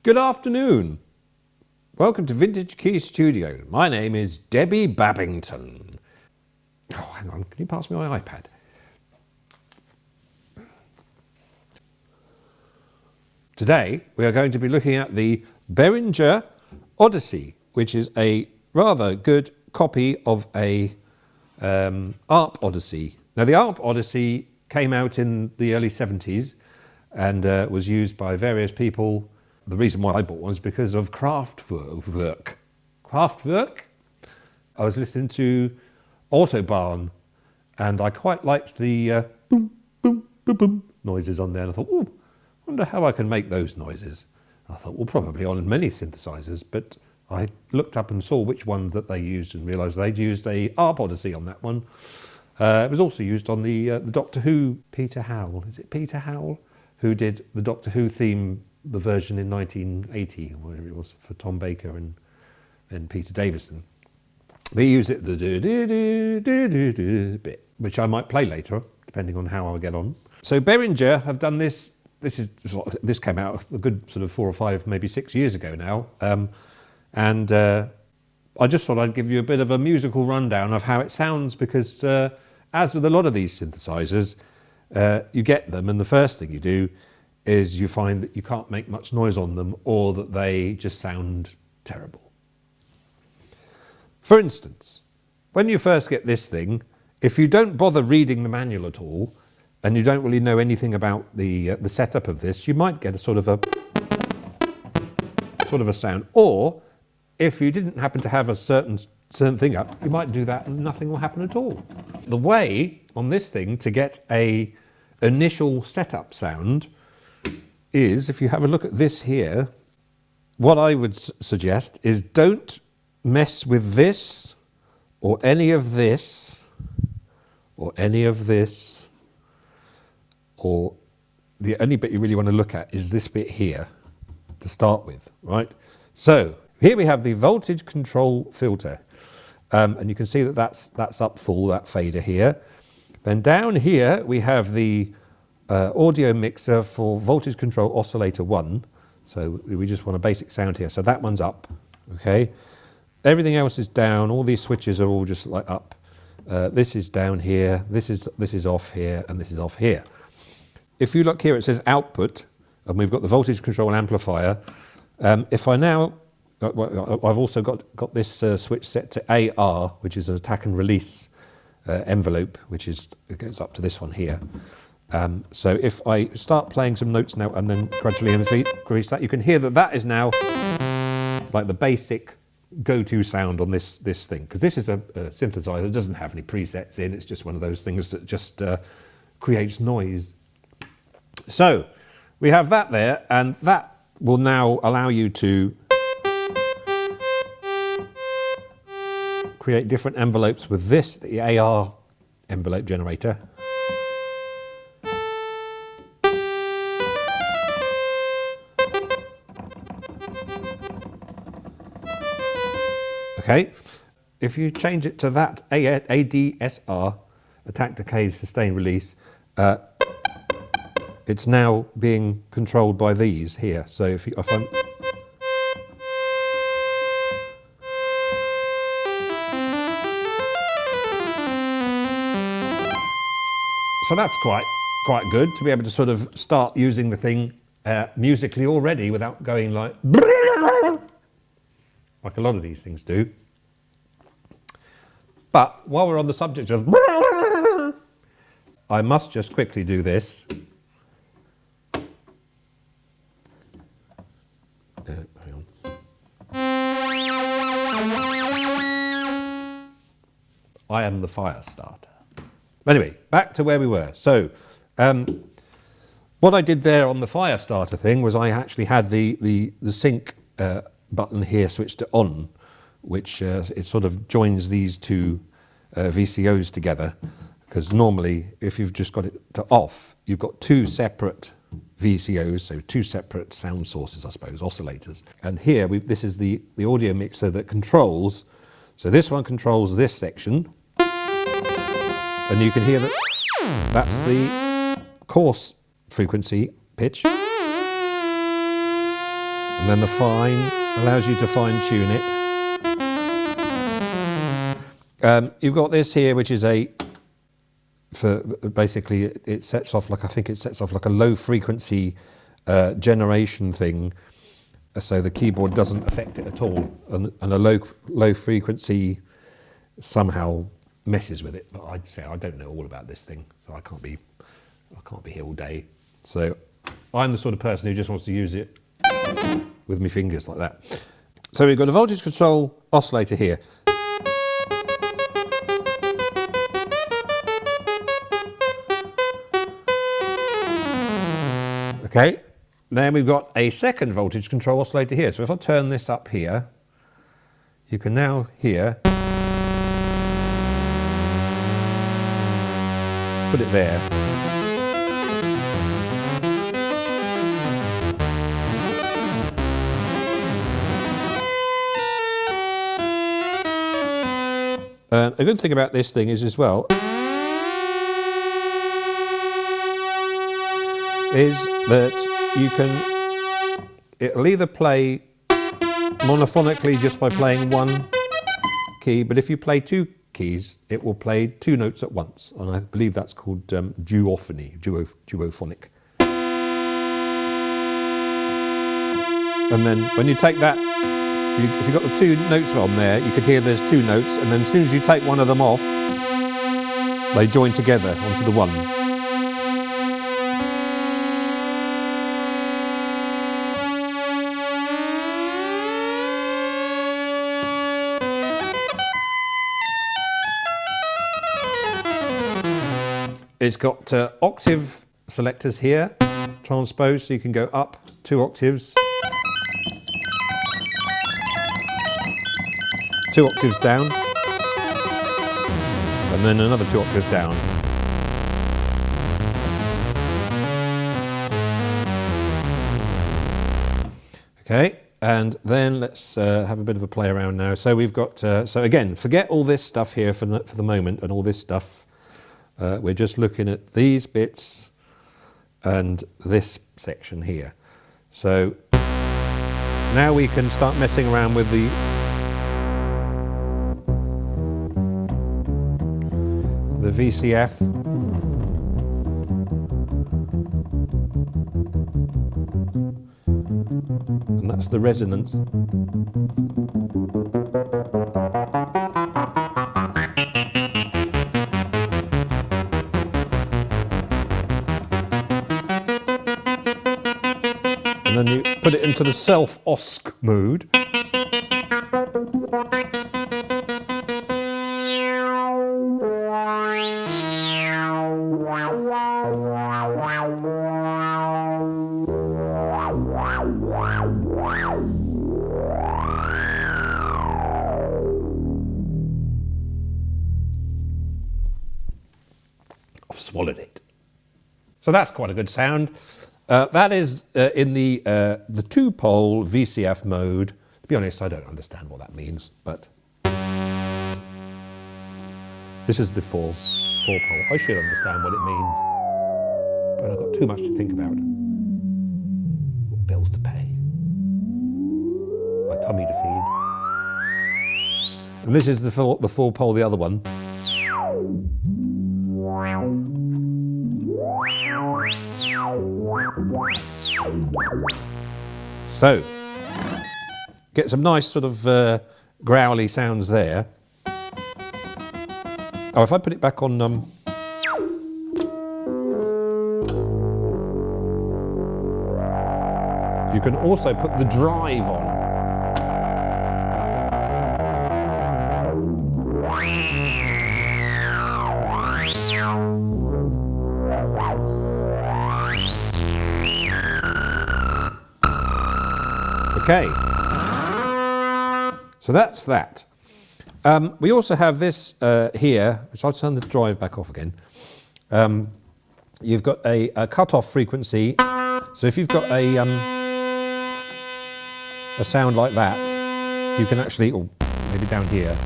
Good afternoon. Welcome to Vintage Key Studio. My name is Debbie Babington. Oh, hang on, can you pass me my iPad? Today we are going to be looking at the Behringer Odyssey, which is a rather good copy of a ARP Odyssey. Now the ARP Odyssey came out in the early 70s and was used by various people. The reason why I bought one is because of Kraftwerk. Kraftwerk? I was listening to Autobahn and I quite liked the boom, boom, boom, boom noises on there, and I thought, oh, I wonder how I can make those noises. I thought, well, probably on many synthesizers, but I looked up and saw which ones that they used and realised they'd used a ARP Odyssey on that one. It was also used on the Doctor Who, Peter Howell, is it Peter Howell? Who did the Doctor Who theme, the version in 1980, or whatever it was, for Tom Baker and Peter Davison. They use it, the do-do-do-do-do bit, which I might play later, depending on how I'll get on. So Behringer have done this. This came out a good sort of 4 or 5, maybe 6 years ago now. I just thought I'd give you a bit of a musical rundown of how it sounds, because as with a lot of these synthesizers, you get them and the first thing you do is you find that you can't make much noise on them, or that they just sound terrible. For instance, when you first get this thing, if you don't bother reading the manual at all, and you don't really know anything about the setup of this, you might get a sort of a sound. Or if you didn't happen to have a certain thing up, you might do that and nothing will happen at all. The way on this thing to get a initial setup sound is, if you have a look at this here, what I would suggest is don't mess with this or any of this or any of this, or the only bit you really want to look at is this bit here to start with, right? So here we have the voltage control filter, and you can see that that's up full, that fader here. Then down here we have the audio mixer for voltage control oscillator 1. So we just want a basic sound here. So that one's up, okay? Everything else is down. All these switches are all just like up. This is down here. This is off here, and this is off here. If you look here, it says output, and we've got the voltage control amplifier. If I now, I've also got this switch set to AR, which is an attack and release envelope, which goes up to this one here. So if I start playing some notes now and then gradually increase that, you can hear that is now like the basic go-to sound on this thing, because this is a synthesizer. It doesn't have any presets in. It's just one of those things that just creates noise. So we have that there, and that will now allow you to create different envelopes with this, the AR envelope generator. Okay, if you change it to that ADSR, attack, decay, sustain, release, it's now being controlled by these here. So if I'm... So that's quite good to be able to sort of start using the thing musically already without going like a lot of these things do. But while we're on the subject of I must just quickly do this. Hang on. I am the fire starter. Anyway, back to where we were. So what I did there on the fire starter thing was I actually had the sync button here switched to on, which it sort of joins these two VCOs together, because normally if you've just got it to off, you've got two separate VCOs, so two separate sound sources, I suppose, oscillators. And here this is the audio mixer that controls, so this one controls this section, and you can hear that that's the coarse frequency pitch. And And then the fine allows you to fine tune it. You've got this here, which is basically it sets off like, I think it sets off like a low frequency generation thing, so the keyboard doesn't affect it at all, and a low frequency somehow messes with it. But I'd say I don't know all about this thing, so I can't be here all day. So I'm the sort of person who just wants to use it with my fingers like that. So we've got a voltage control oscillator here. Okay, then we've got a second voltage control oscillator here. So if I turn this up here, you can now hear, put it there. A good thing about this thing is as well, is that you can, it'll either play monophonically just by playing one key, but if you play two keys, it will play two notes at once, and I believe that's called duophony, duophonic. And then when you take that, if you've got the two notes on there, you can hear there's two notes, and then as soon as you take one of them off, they join together onto the one. It's got octave selectors here, transpose, so you can go up 2 octaves, 2 octaves down, and then another 2 octaves down. Okay, and then let's have a bit of a play around now. So we've got, so again, forget all this stuff here for the moment, and all this stuff. We're just looking at these bits and this section here. So now we can start messing around with the VCF. And that's the resonance. And then you put it into the self-osc mode. I've swallowed it. So that's quite a good sound. That is in the 2-pole VCF mode. To be honest, I don't understand what that means, but this is the 4-pole. I should understand what it means, but I've got too much to think about. What bills to pay, my tummy to feed. And this is the 4-pole, the other one. So, get some nice sort of growly sounds there. Oh, if I put it back on, you can also put the drive on. Okay, so that's that. We also have this here, which I'll turn the drive back off again. You've got a cut-off frequency, so if you've got a sound like that, you can actually, or maybe down here,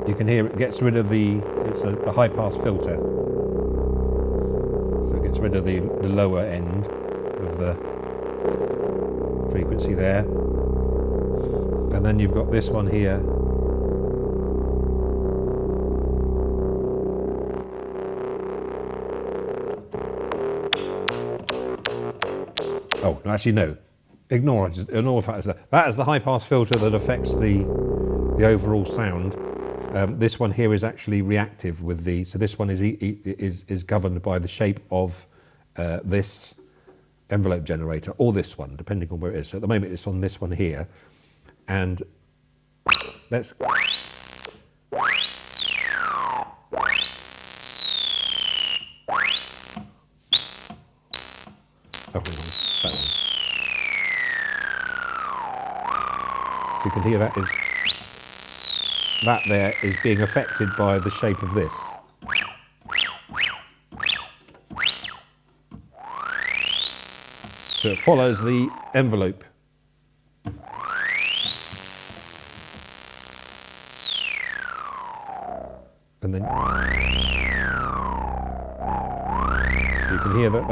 you can hear it gets rid of it's a high-pass filter, so it gets rid of the lower end of the frequency there. And then you've got this one here. Oh, actually no. Ignore the fact that is the high pass filter that affects the overall sound. This one here is actually reactive with the, so this one is governed by the shape of this envelope generator, or this one, depending on where it is. So at the moment it's on this one here, and let's. Oh, that one. So you can hear that there is being affected by the shape of this. So it follows the envelope. And then, so you can hear that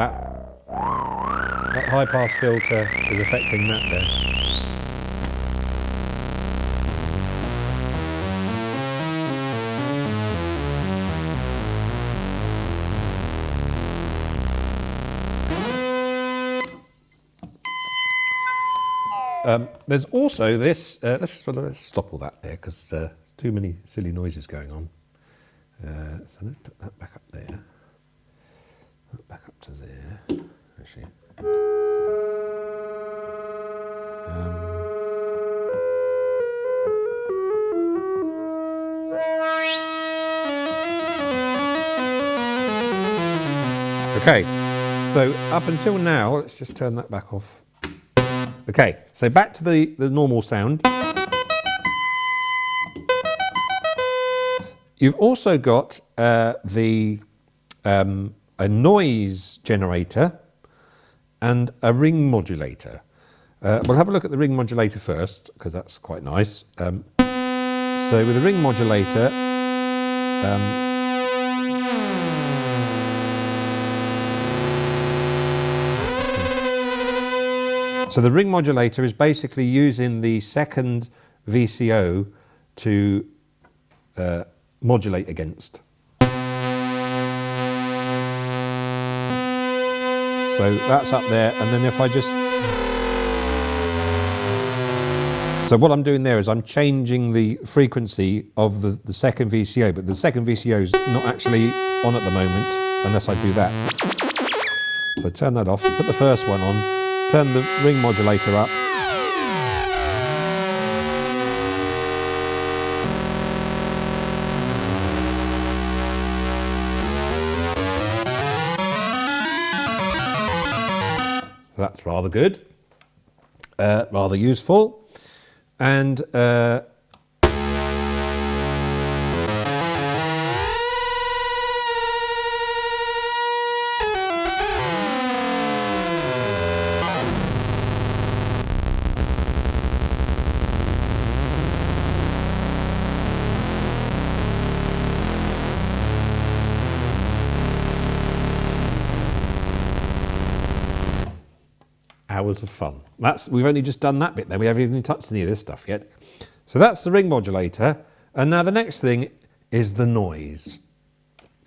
high pass filter is affecting that there. There's also this, let's stop all that there because there's too many silly noises going on. So let's put that back up there, back up to there, actually. Okay, so up until now, let's just turn that back off. Okay, so back to the normal sound. You've also got a noise generator and a ring modulator. We'll have a look at the ring modulator first, because that's quite nice. So with the ring modulator, so the ring modulator is basically using the second VCO to modulate against. So that's up there, and then if I just... So what I'm doing there is I'm changing the frequency of the second VCO, but the second VCO is not actually on at the moment unless I do that. So turn that off, put the first one on, turn the ring modulator up. So that's rather good, rather useful. And hours of fun. We've only just done that bit then, we haven't even touched any of this stuff yet. So that's the ring modulator, and now the next thing is the noise.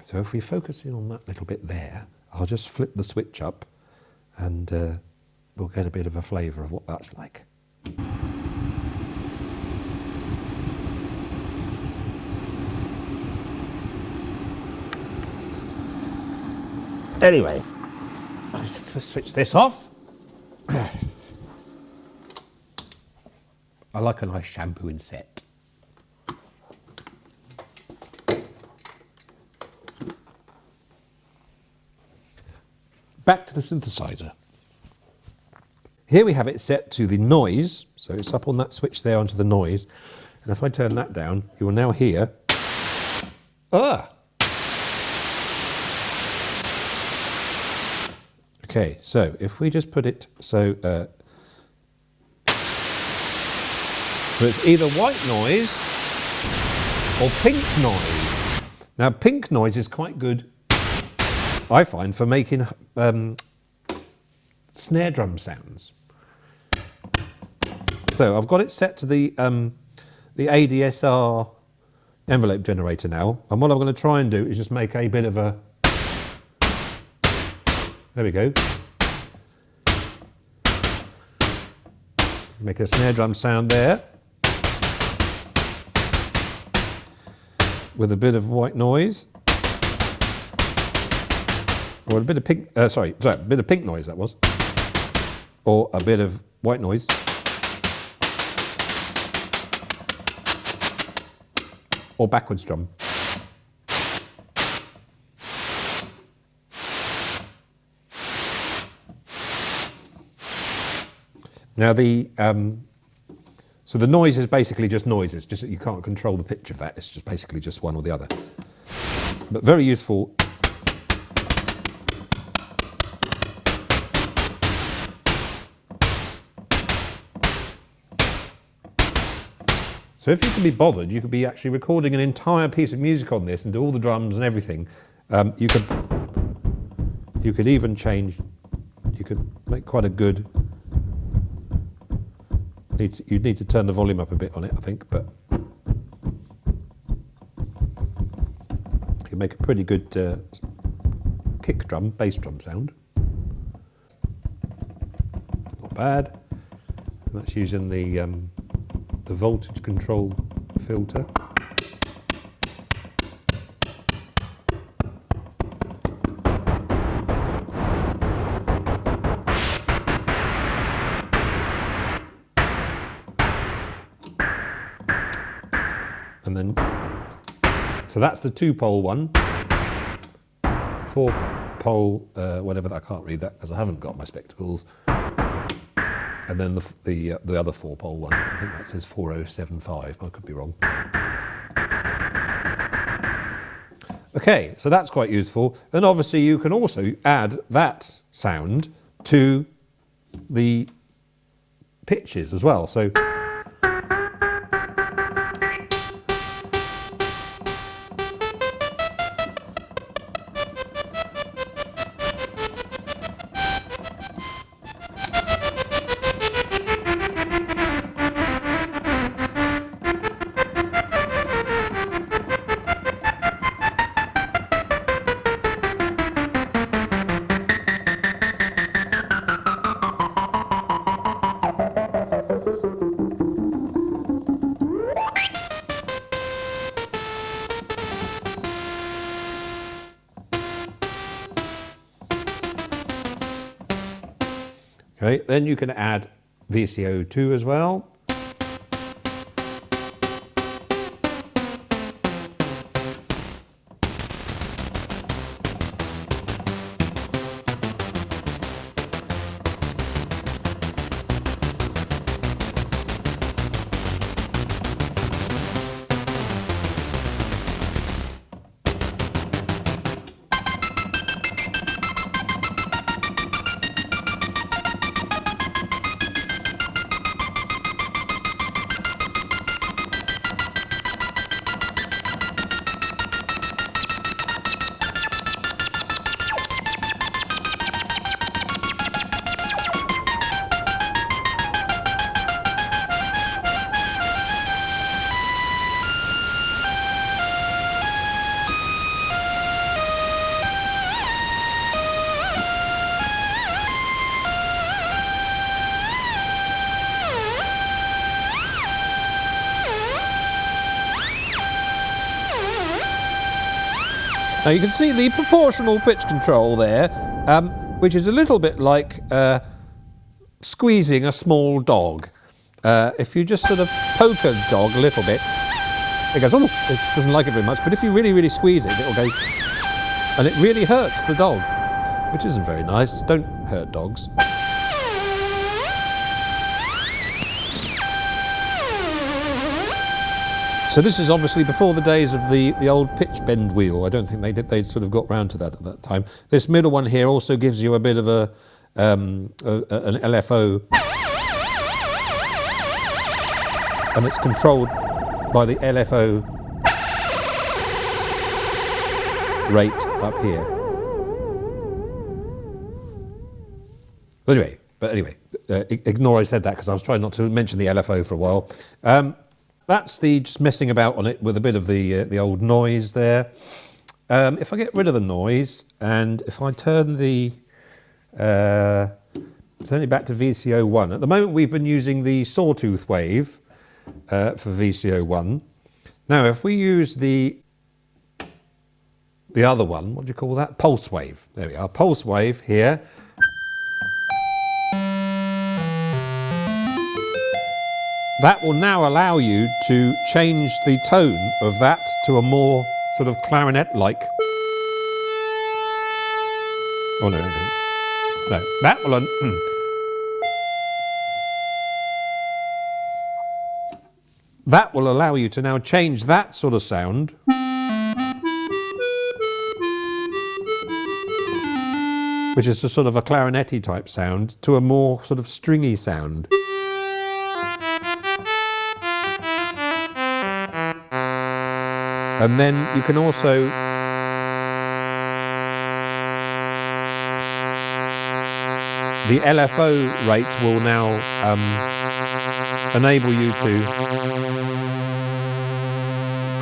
So if we focus in on that little bit there, I'll just flip the switch up and we'll get a bit of a flavour of what that's like. Anyway, let's switch this off. I like a nice shampooing set. Back to the synthesizer. Here we have it set to the noise, so it's up on that switch there onto the noise, and if I turn that down, you will now hear... Okay, so if we just put it so it's either white noise or pink noise. Now pink noise is quite good, I find, for making snare drum sounds. So I've got it set to the ADSR envelope generator now, and what I'm going to try and do is just make a bit of a... There we go. Make a snare drum sound there with a bit of white noise, or a bit of pink. Sorry, a bit of pink noise that was, or a bit of white noise, or backwards drum. Now so the noise is basically just noises, just that you can't control the pitch of that, it's just basically just one or the other. But very useful. So if you can be bothered, you could be actually recording an entire piece of music on this and do all the drums and everything. You could even change, you could make quite a good... You'd need to turn the volume up a bit on it, I think, but you make a pretty good kick drum, bass drum sound. It's not bad. And that's using the voltage control filter. And then, so that's the 2-pole one, 4-pole, whatever that, I can't read that because I haven't got my spectacles. And then the other 4-pole one, I think that says 4075, I could be wrong. Okay, so that's quite useful. And obviously you can also add that sound to the pitches as well. So okay, then you can add VCO2 as well. Now you can see the proportional pitch control there, which is a little bit like squeezing a small dog. If you just sort of poke a dog a little bit, it goes, oh, it doesn't like it very much, but if you really, really squeeze it, it'll go, and it really hurts the dog, which isn't very nice. Don't hurt dogs. So this is obviously before the days of the old pitch bend wheel. I don't think they sort of got round to that at that time. This middle one here also gives you a bit of an LFO, and it's controlled by the LFO rate up here. Anyway, But anyway, ignore I said that because I was trying not to mention the LFO for a while. That's just messing about on it with a bit of the old noise there. If I get rid of the noise and if I turn it back to VCO1. At the moment we've been using the sawtooth wave for VCO1. Now if we use the other one, what do you call that? Pulse wave. There we are, pulse wave here. That will now allow you to change the tone of that to a more sort of clarinet-like. Oh no, no, that will. That will allow you to now change that sort of sound which is a sort of a clarinet-y type sound to a more sort of stringy sound. And then you can also the LFO rate will now enable you to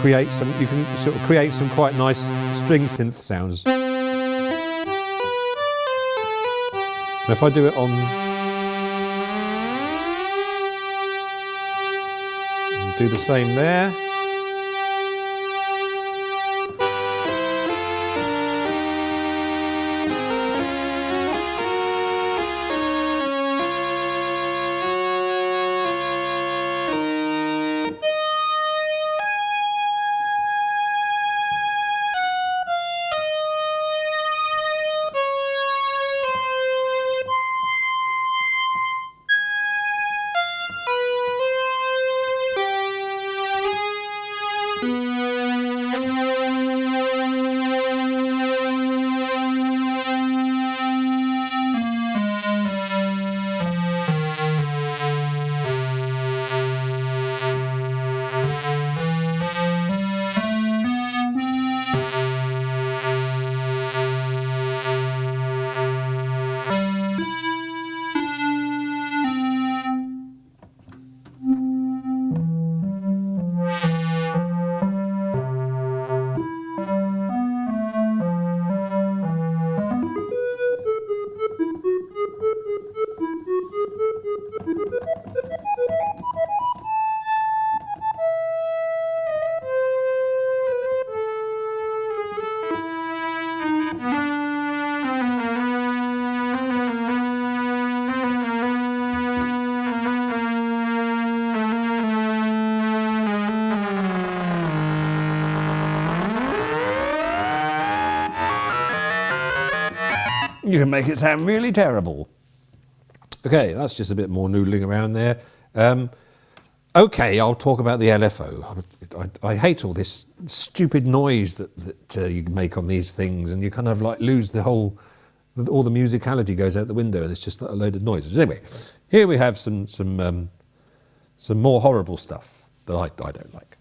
create some. You can sort of create some quite nice string synth sounds. And if I do it on, do the same there. You can make it sound really terrible. Okay, that's just a bit more noodling around there. Okay, I'll talk about the LFO. I hate all this stupid noise that you make on these things, and you kind of like lose all the musicality goes out the window, and it's just a load of noise. Anyway, here we have some more horrible stuff that I don't like.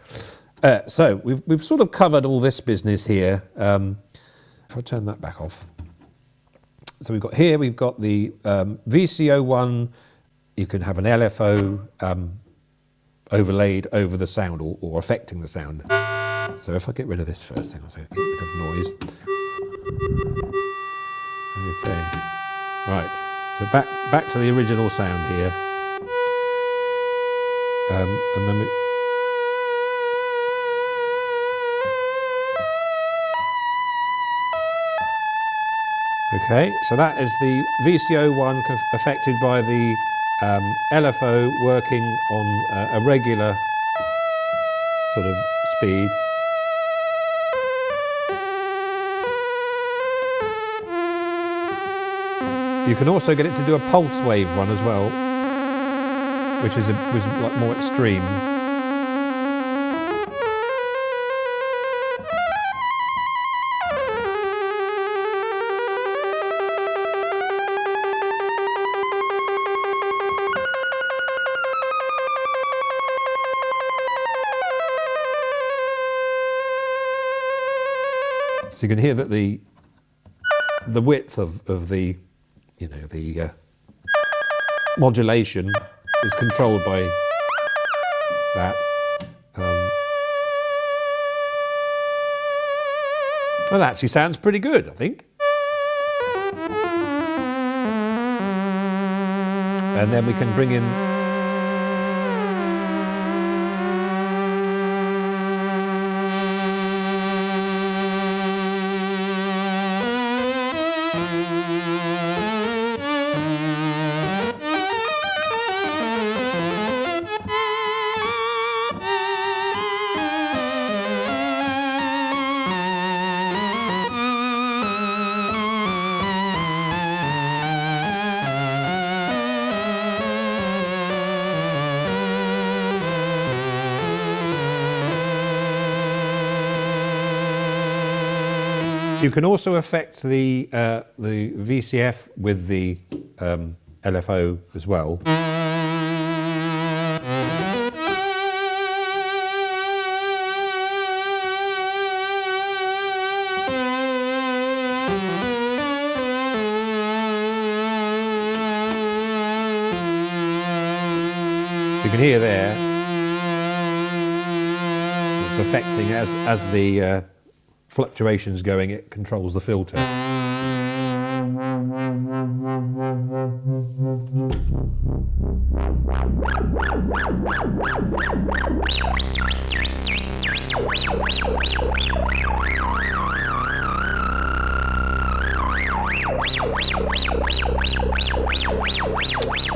So we've sort of covered all this business here. If I turn that back off. So we've got the VCO1, you can have an LFO overlaid over the sound or affecting the sound. So if I get rid of this first thing, I'll say get rid of noise. Okay, right, so back to the original sound here. And then okay, so that is the VCO1 affected by the LFO working on a regular sort of speed. You can also get it to do a pulse wave run as well, which was like more extreme. So you can hear that the width of the, you know, the modulation is controlled by that. Well, that actually sounds pretty good, I think. And then we can bring in you can also affect the VCF with the LFO as well. You can hear there, it's affecting as the fluctuations going, it controls the filter.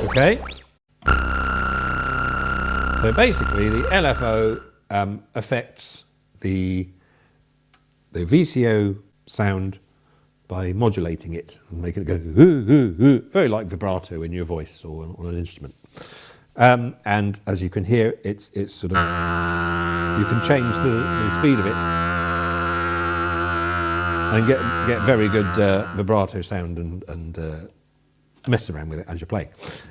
Okay. So basically the LFO affects the VCO sound by modulating it and making it go very like vibrato in your voice or on an instrument. And as you can hear, it's sort of, you can change the speed of it and get very good vibrato sound and mess around with it as you play.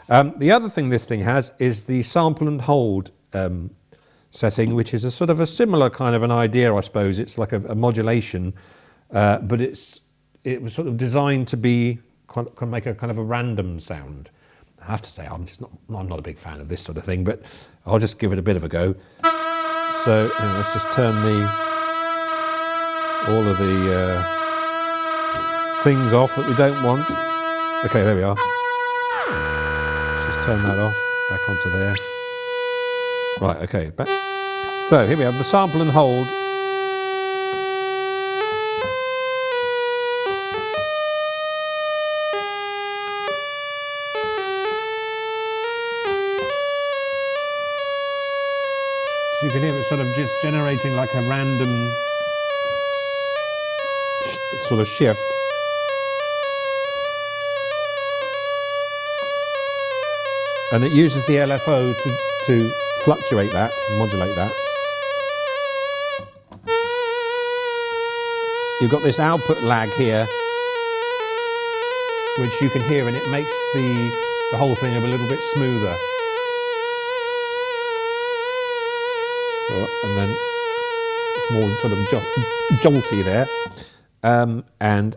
The other thing this thing has is the sample and hold setting, which is a sort of a similar kind of an idea, I suppose. It's like a modulation, but it was sort of designed to be make a kind of a random sound. I have to say, I'm not a big fan of this sort of thing, but I'll just give it a bit of a go. So let's just turn all of the things off that we don't want. Okay, there we are. Let's just turn that off, back onto there. Right, okay. So here we have the sample and hold. So you can hear it sort of just generating like a random sort of shift. And it uses the LFO to fluctuate that, modulate that. You've got this output lag here, which you can hear, and it makes the whole thing a little bit smoother. And then it's more sort of jolty there. And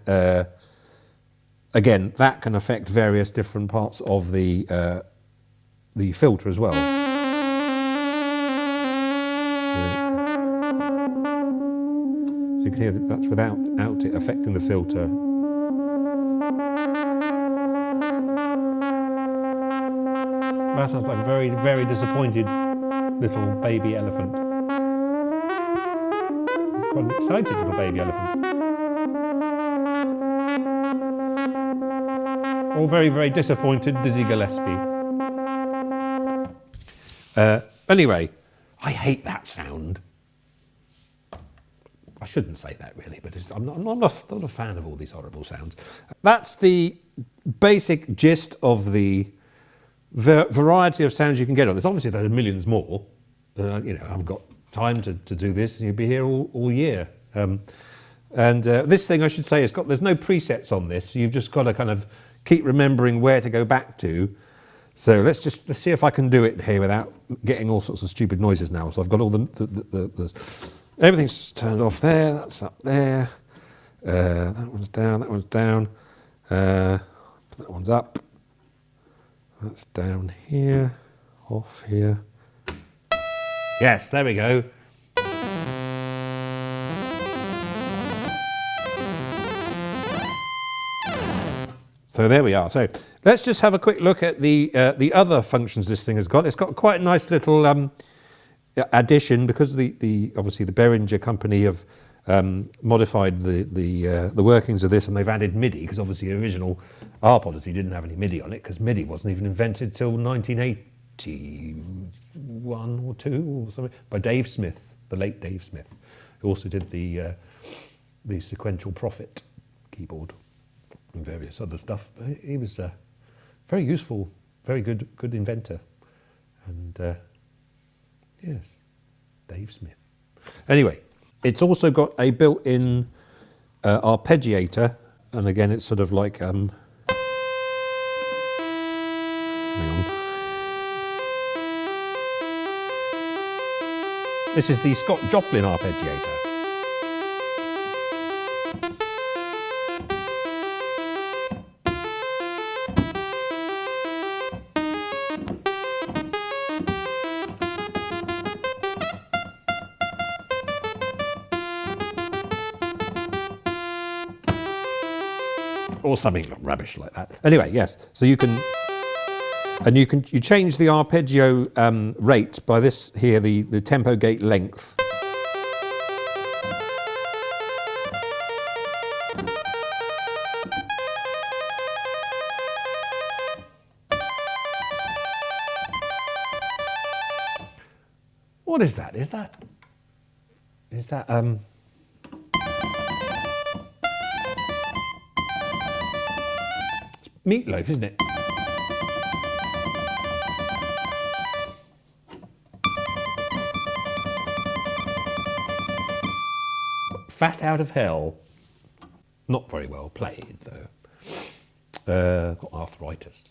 again, that can affect various different parts of the filter as well. So you can hear that that's without it affecting the filter. That sounds like a very, very disappointed little baby elephant. It's quite an excited little baby elephant. Or very, very disappointed Dizzy Gillespie. Anyway, I hate that sound. I shouldn't say that really, but I'm not a fan of all these horrible sounds. That's the basic gist of the variety of sounds you can get on this. Obviously there are millions more. I've got time to do this, and you'll be here all year. This thing, I should say, there's no presets on this. You've just got to kind of keep remembering where to go back to. So let's see if I can do it here without getting all sorts of stupid noises now. So I've got all the everything's turned off there. That's up there. That one's down. That one's down. That one's up. That's down here, off here. Yes, there we go. So there we are. So let's just have a quick look at the other functions this thing has got. It's got quite a nice little addition, because obviously the Behringer company have modified the workings of this, and they've added MIDI, because obviously the original ARP Odyssey didn't have any MIDI on it, because MIDI wasn't even invented till 1981 or 2 or something, by Dave Smith, the late Dave Smith, who also did the sequential Prophet keyboard and various other stuff. He was a very useful, very good inventor. And yes, Dave Smith. Anyway, it's also got a built-in arpeggiator, and again it's sort of like hang on. This is the Scott Joplin arpeggiator. Or something rubbish like that. Anyway, yes. So you change the arpeggio rate by this here, the tempo gate length. What is that? Is that Meatloaf, isn't it? Fat Out of Hell. Not very well played, though. Got arthritis.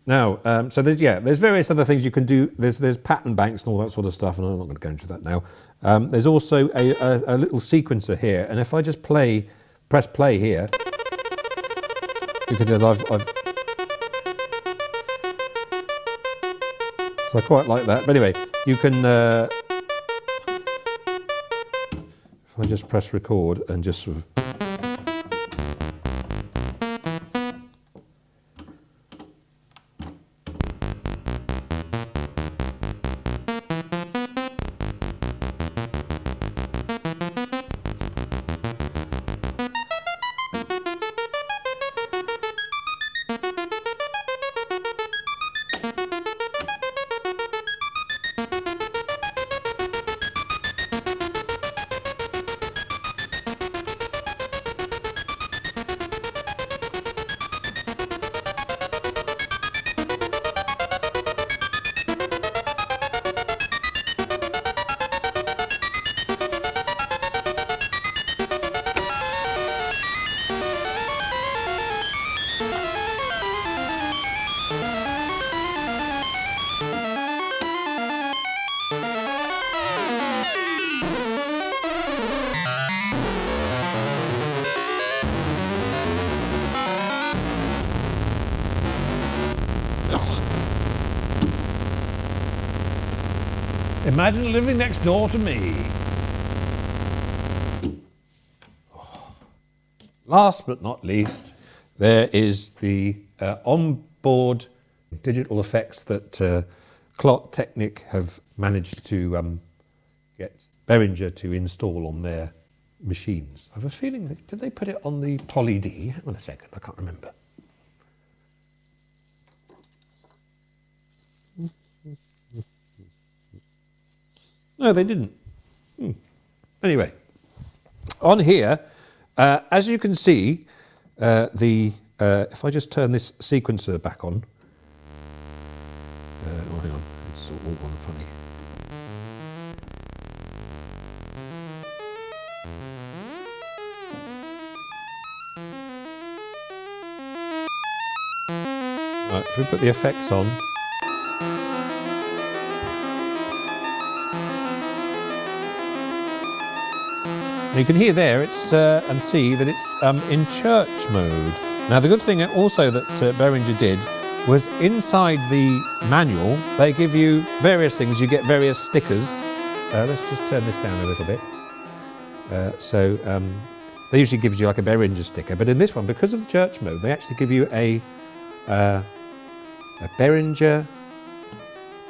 Now, so there's various other things you can do. There's pattern banks and all that sort of stuff, and I'm not going to go into that now. There's also a little sequencer here, and if I just press play here, you can do. So I quite like that. But anyway, you can. If I just press record and just sort of. Imagine living next door to me. Last but not least, there is the onboard digital effects that Clot Technic have managed to get Behringer to install on their machines. I have a feeling, did they put it on the Poly D? Hang on a second, I can't remember. No, they didn't. Anyway, on here, as you can see, if I just turn this sequencer back on, oh, hang on, it's all gone funny. Right, if we put the effects on. And you can hear there, it's and see that it's in church mode. Now, the good thing also that Behringer did was inside the manual, they give you various things. You get various stickers. Let's just turn this down a little bit. They usually give you like a Behringer sticker, but in this one, because of the church mode, they actually give you a Behringer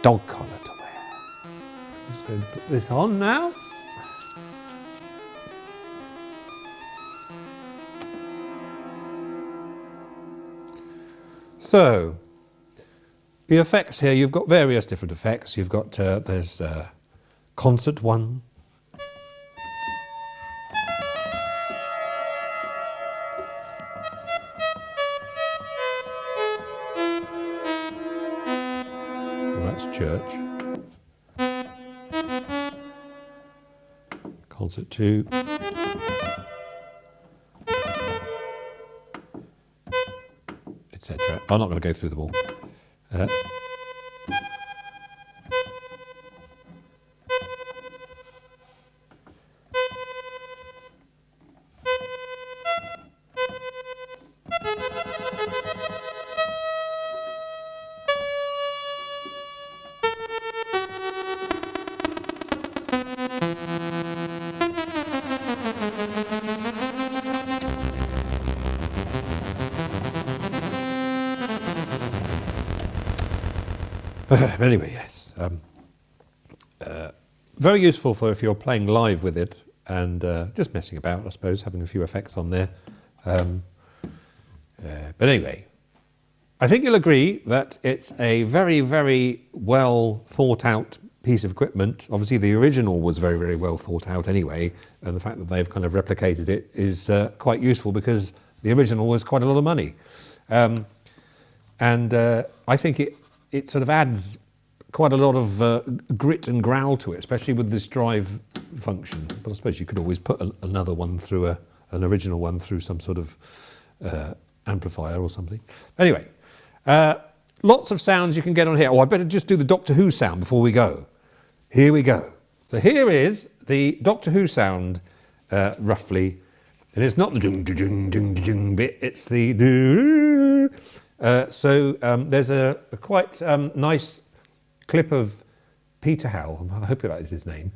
dog collar to wear. I'm just going to put this on now. So, the effects here, you've got various different effects. You've got, there's concert one. Well, that's church. Concert two. Etc. I'm not going to go through them all. But anyway, yes. Very useful for if you're playing live with it and just messing about, I suppose, having a few effects on there. But anyway, I think you'll agree that it's a very, very well thought out piece of equipment. Obviously, the original was very, very well thought out anyway, and the fact that they've kind of replicated it is quite useful because the original was quite a lot of money. I think it sort of adds quite a lot of grit and growl to it, especially with this drive function. But I suppose you could always put another one through an original one through some sort of amplifier or something. Anyway, lots of sounds you can get on here. Oh, I better just do the Doctor Who sound before we go. Here we go. So here is the Doctor Who sound, roughly. And it's not the dung bit, it's the do. There's a quite nice clip of Peter Howell, I hope that is his name,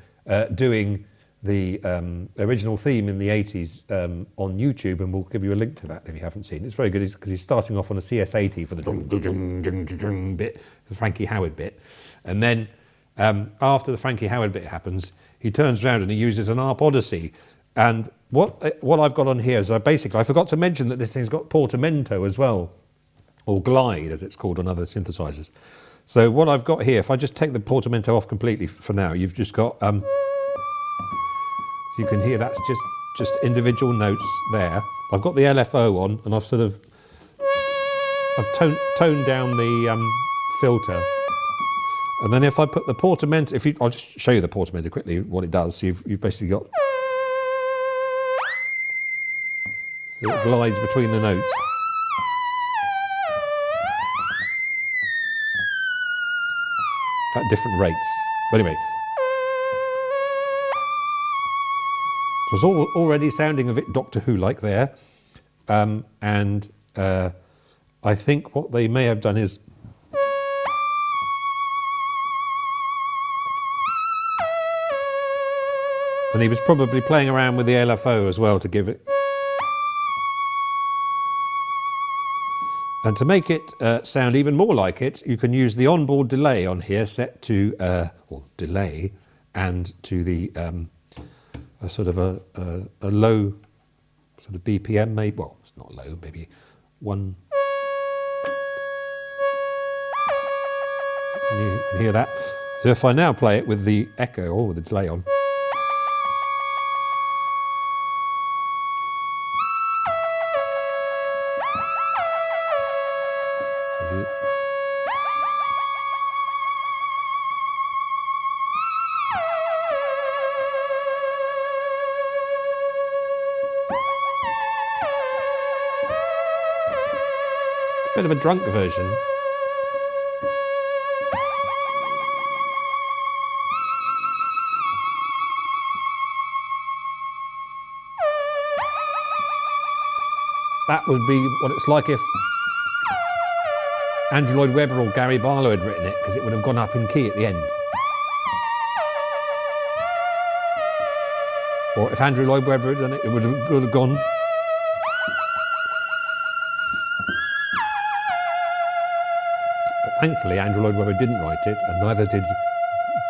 doing the original theme in the 80s on YouTube, and we'll give you a link to that if you haven't seen it. It's very good because he's starting off on a CS80 for the dung bit, the Frankie Howard bit. And then after the Frankie Howard bit happens, he turns around and he uses an ARP Odyssey. And what I've got on here is I forgot to mention that this thing's got portamento as well, or glide as it's called on other synthesizers. So what I've got here, if I just take the portamento off completely for now, you've just got, so you can hear that's just individual notes there. I've got the LFO on and I've toned down the filter. And then if I put the portamento, I'll just show you the portamento quickly, what it does. So you've basically got, so it glides between the notes. At different rates. But anyway, so it's already sounding a bit Doctor Who-like there. I think what they may have done is and he was probably playing around with the LFO as well to give it. And to make it sound even more like it, you can use the onboard delay on here set to, or delay, and to the a sort of a low sort of BPM, maybe, well, it's not low, maybe one. And you can hear that. So if I now play it with the echo or with the delay on, bit of a drunk version. That would be what it's like if Andrew Lloyd Webber or Gary Barlow had written it, because it would have gone up in key at the end. Or if Andrew Lloyd Webber had done it, it would have gone. But thankfully, Andrew Lloyd Webber didn't write it, and neither did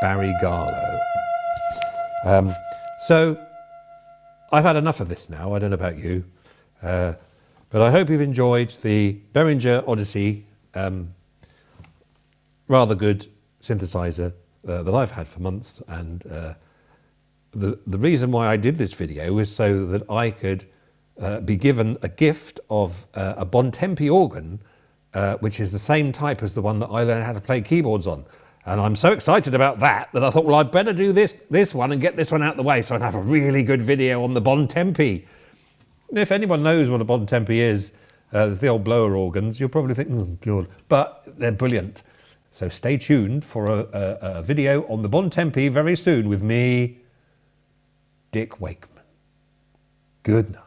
Barry Garlow. So I've had enough of this now. I don't know about you. But I hope you've enjoyed the Behringer Odyssey, rather good synthesizer that I've had for months. And the reason why I did this video is so that I could be given a gift of a Bontempi organ, which is the same type as the one that I learned how to play keyboards on. And I'm so excited about that I thought, well, I'd better do this one and get this one out of the way so I'd have a really good video on the Bontempi. If anyone knows what a Bontempi is, there's the old blower organs, you'll probably think, oh, God. But they're brilliant. So stay tuned for a video on the Bontempi very soon with me, Dick Wakeman. Good night.